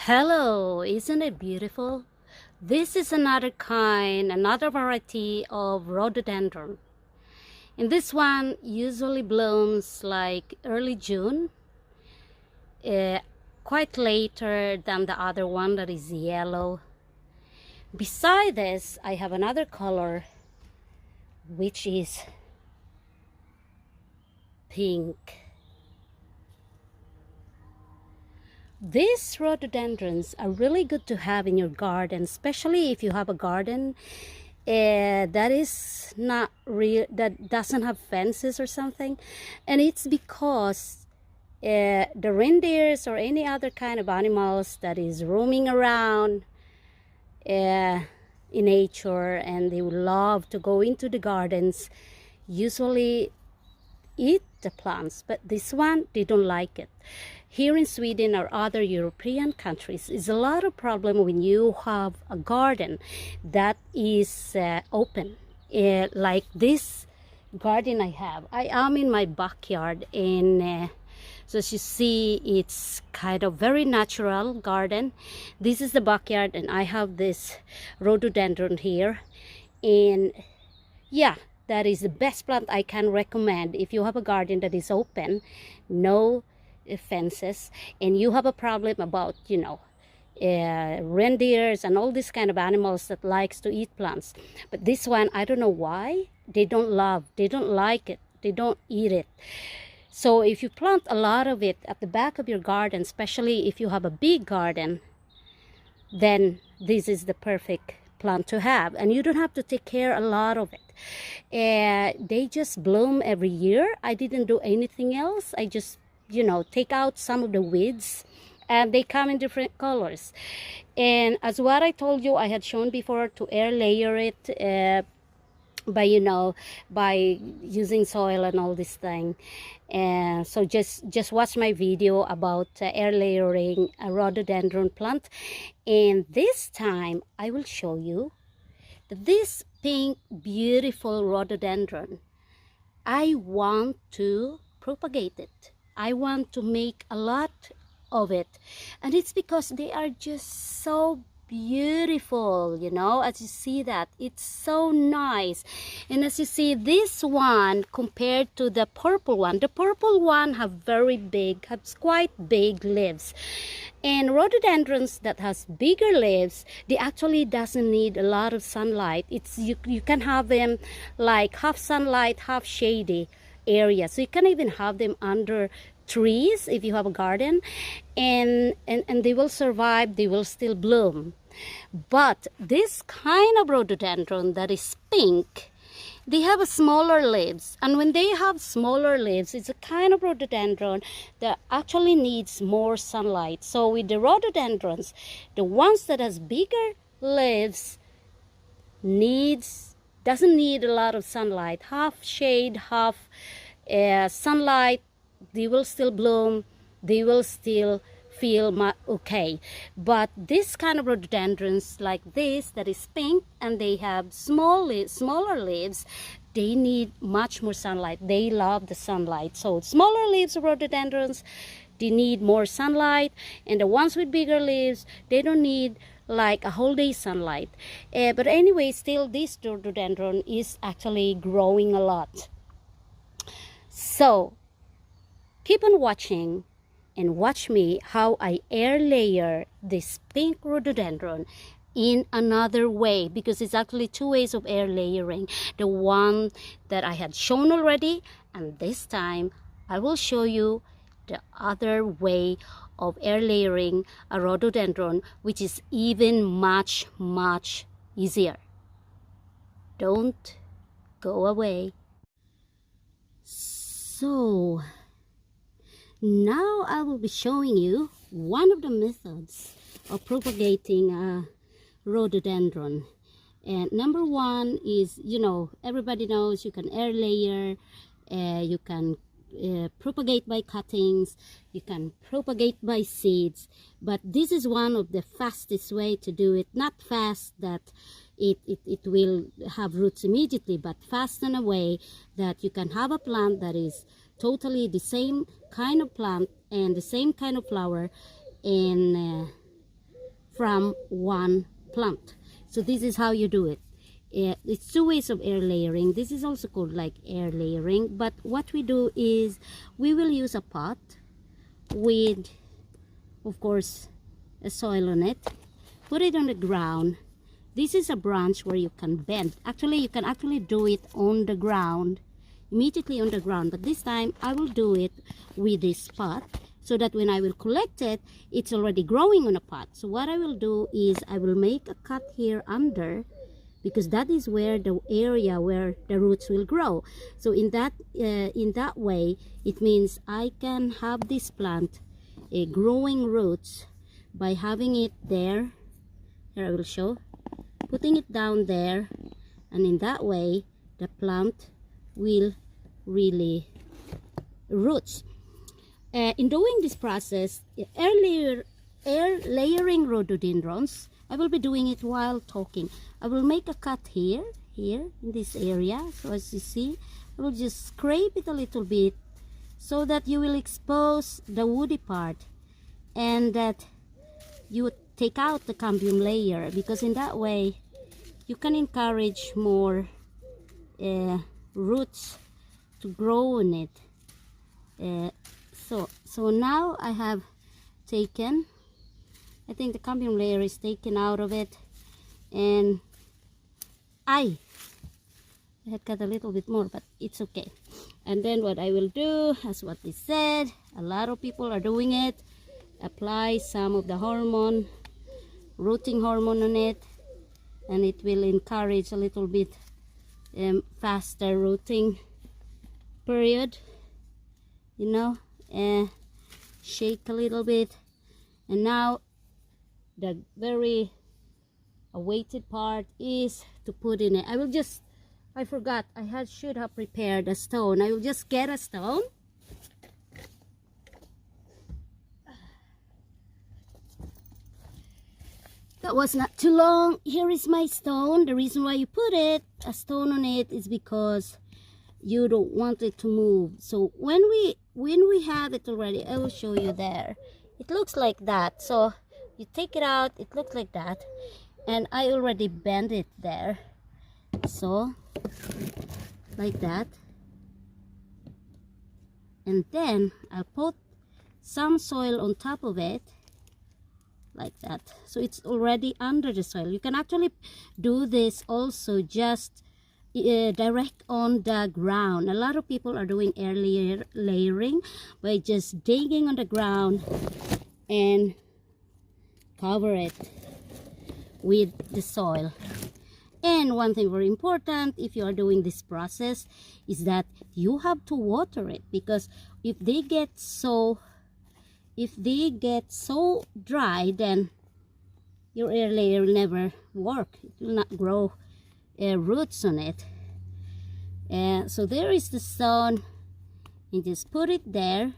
Hello, isn't it beautiful? This is another variety of rhododendron. And this one usually blooms like early June, uh, quite later than the other one that is yellow. Beside this, I have another color, which is pink. These rhododendrons are really good to have in your garden, especially if you have a garden that is not real, that doesn't have fences or something. And it's because the reindeers or any other kind of animals that is roaming around in nature, and they would love to go into the gardens, usually eat the plants, but this one, they don't like it. Here in Sweden or other European countries, is a lot of problem when you have a garden that is open. Like this garden I have. I am in my backyard, and so as you see, it's kind of very natural garden. This is the backyard, and I have this rhododendron here. And yeah, that is the best plant I can recommend if you have a garden that is open, no fences, and you have a problem about, reindeers and all these kind of animals that likes to eat plants. But this one, I don't know why, they don't like it, they don't eat it. So if you plant a lot of it at the back of your garden, especially if you have a big garden, then this is the perfect plant to have, and you don't have to take care a lot of it. They just bloom every year. I didn't do anything else. I just take out some of the weeds, and they come in different colors. And as what I told you, I had shown before, to air layer it by using soil and all this thing. And so just watch my video about air layering a rhododendron plant. And this time I will show you that this pink beautiful rhododendron, I want to propagate it. I want to make a lot of it, and it's because they are just so beautiful, as you see that it's so nice. And as you see, this one compared to the purple one have quite big leaves. And rhododendrons that has bigger leaves, they actually doesn't need a lot of sunlight. It's you can have them like half sunlight, half shady area, so you can even have them under trees if you have a garden, and they will survive, they will still bloom. But this kind of rhododendron that is pink, they have a smaller leaves, and when they have smaller leaves, it's a kind of rhododendron that actually needs more sunlight. So with the rhododendrons, the ones that has bigger leaves doesn't need a lot of sunlight, half shade, half sunlight, they will still bloom, they will still feel okay. But this kind of rhododendrons like this that is pink and they have smaller leaves, they need much more sunlight. They love the sunlight. So smaller leaves of rhododendrons, they need more sunlight, and the ones with bigger leaves, they don't need like a whole day sunlight. But anyway, still this rhododendron is actually growing a lot. So keep on watching and watch me how I air layer this pink rhododendron in another way, because it's actually two ways of air layering. The one that I had shown already, and this time I will show you the other way of air layering a rhododendron, which is even much easier. Don't go away. So now I will be showing you one of the methods of propagating a rhododendron. And number one is, everybody knows you can air layer, you can propagate by cuttings, you can propagate by seeds, but this is one of the fastest way to do it. Not fast that it will have roots immediately, but fast in a way that you can have a plant that is totally the same kind of plant and the same kind of flower, and from one plant. So this is how you do it. It's two ways of air layering. This is also called like air layering, but what we do is we will use a pot with, of course, a soil on it, put it on the ground. This is a branch where you can bend. Actually, you can actually do it on the ground, immediately on the ground, but this time I will do it with this pot, so that when I will collect it, it's already growing on a pot. So what I will do is I will make a cut here under, because that is where the area where the roots will grow. So in that way, it means I can have this plant growing roots by having it there. Here I will show, putting it down there, and in that way the plant will really roots. In doing this process, air layering rhododendrons, I will be doing it while talking. I will make a cut here in this area. So as you see, I will just scrape it a little bit so that you will expose the woody part, and that you take out the cambium layer, because in that way you can encourage more roots to grow on it. So now I have taken, I think the cambium layer is taken out of it, and I had cut a little bit more, but it's okay. And then what I will do, as what they said, a lot of people are doing it, apply some of the hormone, rooting hormone on it, and it will encourage a little bit faster rooting period, you know. Shake a little bit, and now the very awaited part is to put in it. I forgot, should have prepared a stone. I will just get a stone. That was not too long. Here is my stone. The reason why you put a stone on it is because you don't want it to move. So when we have it already, I will show you there. It looks like that. So you take it out, it looks like that, and I already bent it there. So like that, and then I'll put some soil on top of it like that, so it's already under the soil. You can actually do this also just direct on the ground. A lot of people are doing air layering by just digging on the ground and cover it with the soil. And one thing very important if you are doing this process is that you have to water it, because if they get so dry, then your air layer will never work. It will not grow roots on it. So there is the stone, and just put it there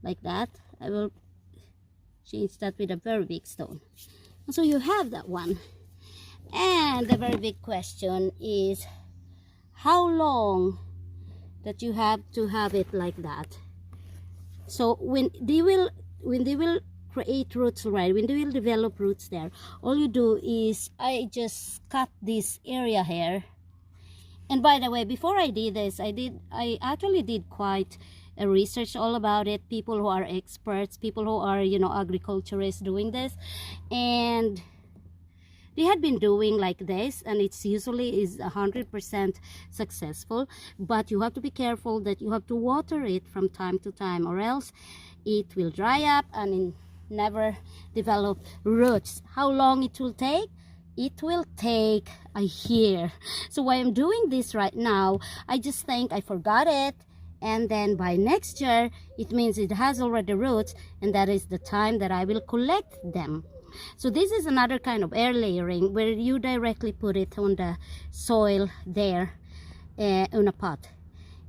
like that. I will change that with a very big stone. So you have that one. And the very big question is how long that you have to have it like that. So when they will create roots, right, when they will develop roots there, all you do is I just cut this area here. And by the way, before I did this, I actually did quite a research all about it. People who are experts, people who are, you know, agriculturists doing this, and they had been doing like this, and it's usually is 100% successful. But you have to be careful that you have to water it from time to time, or else it will dry up and never develop roots. How long it will take? It will take a year. So why I'm doing this right now, I just think I forgot it, and then by next year it means it has already roots, and that is the time that I will collect them. So this is another kind of air layering, where you directly put it on the soil there on a pot.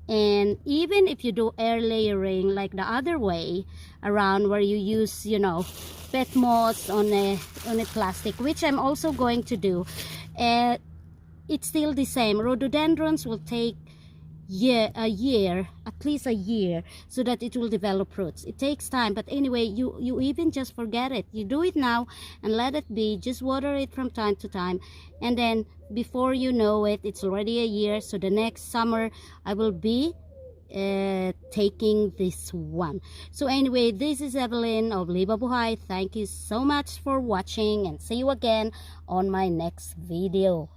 And even if you do air layering like the other way around, where you use, you know, pet moss on a plastic, which I'm also going to do, it's still the same. Rhododendrons will take a year, at least a year, so that it will develop roots. It takes time, but anyway, you even just forget it. You do it now and let it be. Just water it from time to time, and then before you know it, it's already a year. So the next summer I will be taking this one. So anyway, this is Evelyn of Liba Buhay. Thank you so much for watching, and see you again on my next video.